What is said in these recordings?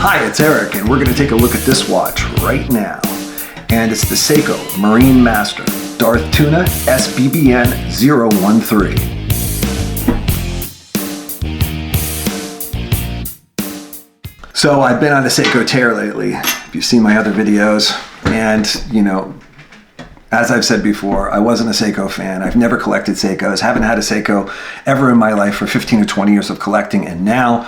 Hi, it's Eric, and we're going to take a look at this watch right now. And it's the Seiko Marinemaster Darth Tuna SBBN 013. So I've been on a Seiko tear lately, if you've seen my other videos, and as I've said before, I wasn't a Seiko fan. I've never collected Seikos, haven't had a Seiko ever in my life for 15 or 20 years of collecting, and now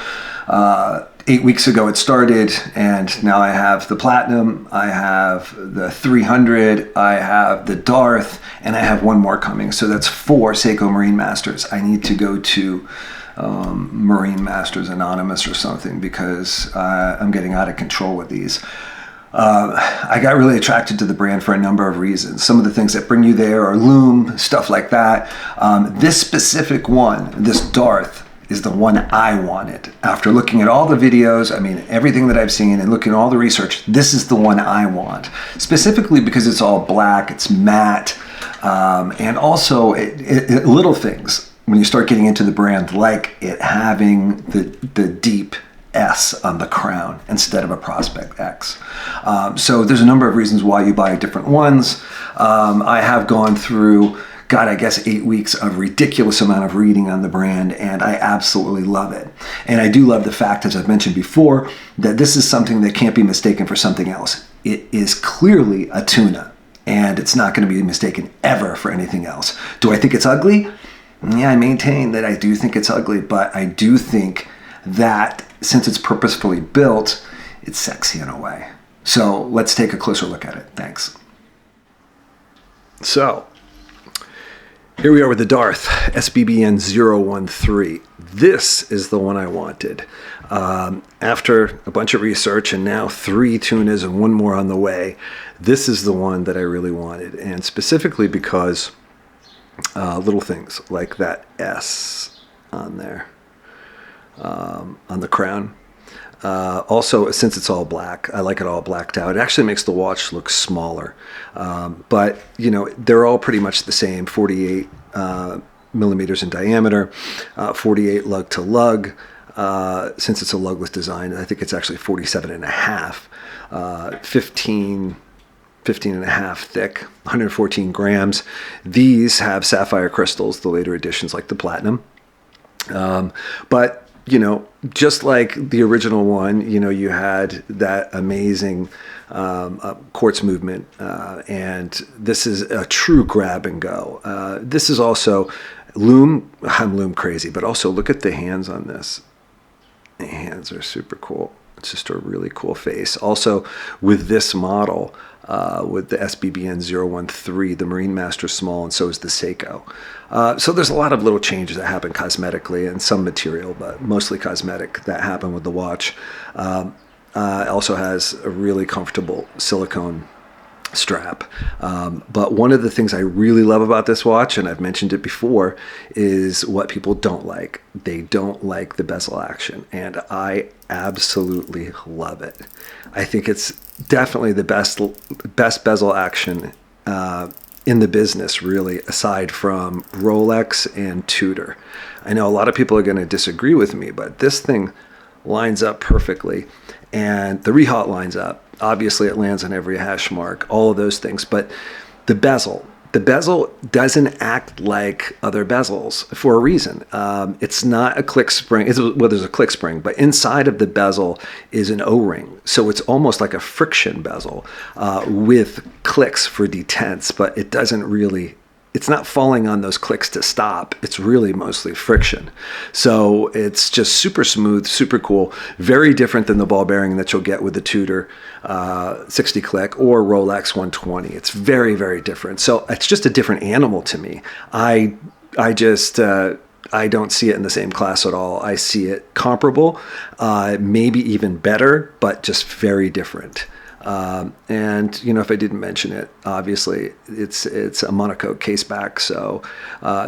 8 weeks ago it started, and now I have the Platinum, I have the 300, I have the Darth, and I have one more coming. So that's 4 Seiko Marinemasters. I need to go to Marinemasters Anonymous or something because I'm getting out of control with these. I got really attracted to the brand for a number of reasons. Some of the things that bring you there are loom, stuff like that. This specific one, this Darth, is the one I wanted. After looking at all the videos, I mean, everything that I've seen and looking at all the research, this is the one I want. Specifically because it's all black, it's matte, and also little things when you start getting into the brand, like it having the deep S on the crown instead of a Prospex X. So there's a number of reasons why you buy different ones. I have gone through, I guess 8 weeks of ridiculous amount of reading on the brand, and I absolutely love it. And I do love the fact, as I've mentioned before, that this is something that can't be mistaken for something else. It is clearly a tuna, and it's not going to be mistaken ever for anything else. Do I think it's ugly? Yeah, I maintain that I do think it's ugly, but I do think that since it's purposefully built, it's sexy in a way. So let's take a closer look at it. Thanks. So here we are with the Darth SBBN 013. This is the one I wanted. After a bunch of research and now 3 tunas and one more on the way, this is the one that I really wanted. And specifically because little things like that S on there, on the crown. Also, since it's all black, I like it all blacked out. It actually makes the watch look smaller. But, they're all pretty much the same, 48 millimeters in diameter, 48 lug to lug. Since it's a lugless design, I think it's actually 47 and a half, 15 and a half thick, 114 grams. These have sapphire crystals, the later editions like the Platinum. But just like the original one, you had that amazing quartz movement, and this is a true grab and go. This is also loom. I'm loom crazy, but also look at the hands on this. The hands are super cool. It's just a really cool face. Also, with this model, with the SBBN 013, the Marinemaster small, and so is the Seiko. So there's a lot of little changes that happen cosmetically and some material, but mostly cosmetic, that happen with the watch. It also has a really comfortable silicone strap. But one of the things I really love about this watch, and I've mentioned it before, is what people don't like. They don't like the bezel action, and I absolutely love it. I think it's definitely the best bezel action in the business, really, aside from Rolex and Tudor. I know a lot of people are going to disagree with me, but this thing lines up perfectly, and the rehaut lines up. Obviously, it lands on every hash mark, all of those things. But the bezel doesn't act like other bezels for a reason. It's not a click spring. There's a click spring, but inside of the bezel is an O-ring. So it's almost like a friction bezel with clicks for detents, but it doesn't really, it's not falling on those clicks to stop. It's really mostly friction. So it's just super smooth, super cool, very different than the ball bearing that you'll get with the Tudor 60 click or Rolex 120. It's very, very different. So it's just a different animal to me. I don't see it in the same class at all. I see it comparable, maybe even better, but just very different. And if I didn't mention it, obviously it's a monocoque case back, so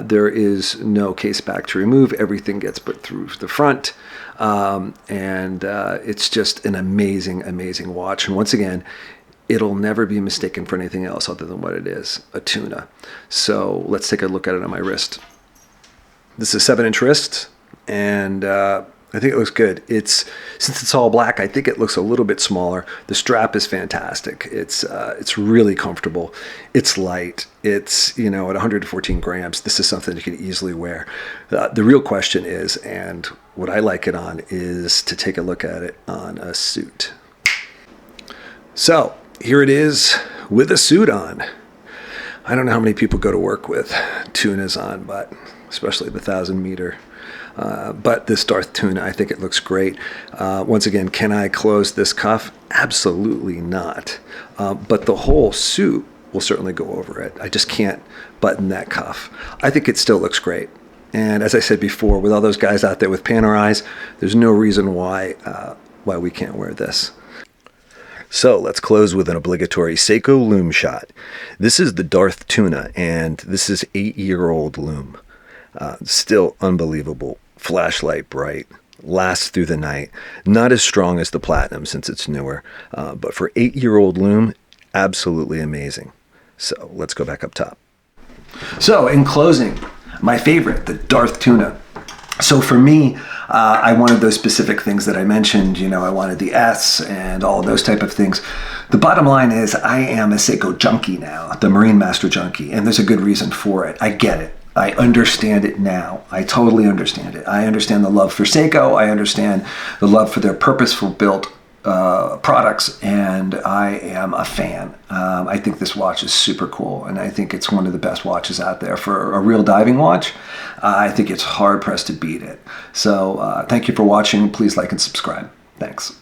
there is no case back to remove. Everything gets put through the front, and it's just an amazing watch. And once again, it'll never be mistaken for anything else other than what it is, a tuna. So let's take a look at it on my wrist. This is a 7-inch wrist, and I think it looks good. Since it's all black, I think it looks a little bit smaller. The strap is fantastic. It's really comfortable. It's light. It's, at 114 grams, this is something you can easily wear. The real question is, and what I like it on, is to take a look at it on a suit. So here it is with a suit on. I don't know how many people go to work with tunas on, but especially the 1,000 meter. But this Darth Tuna, I think it looks great. Once again, can I close this cuff? Absolutely not. But the whole suit will certainly go over it. I just can't button that cuff. I think it still looks great. And as I said before, with all those guys out there with panner eyes, there's no reason why we can't wear this. So let's close with an obligatory Seiko loom shot. This is the Darth Tuna, and this is 8-year-old loom. Still unbelievable. Flashlight bright, lasts through the night. Not as strong as the Platinum since it's newer, but for 8-year-old loom, absolutely amazing. So let's go back up top. So in closing, my favorite, the Darth Tuna. So for me, I wanted those specific things that I mentioned. I wanted the S and all those type of things. The bottom line is I am a Seiko junkie now, the Marinemaster junkie, and there's a good reason for it. I get it. I understand it now. I totally understand it. I understand the love for Seiko. I understand the love for their purposeful built products, and I am a fan. I think this watch is super cool, and I think it's one of the best watches out there for a real diving watch. I think it's hard pressed to beat it. So thank you for watching. Please like and subscribe. Thanks.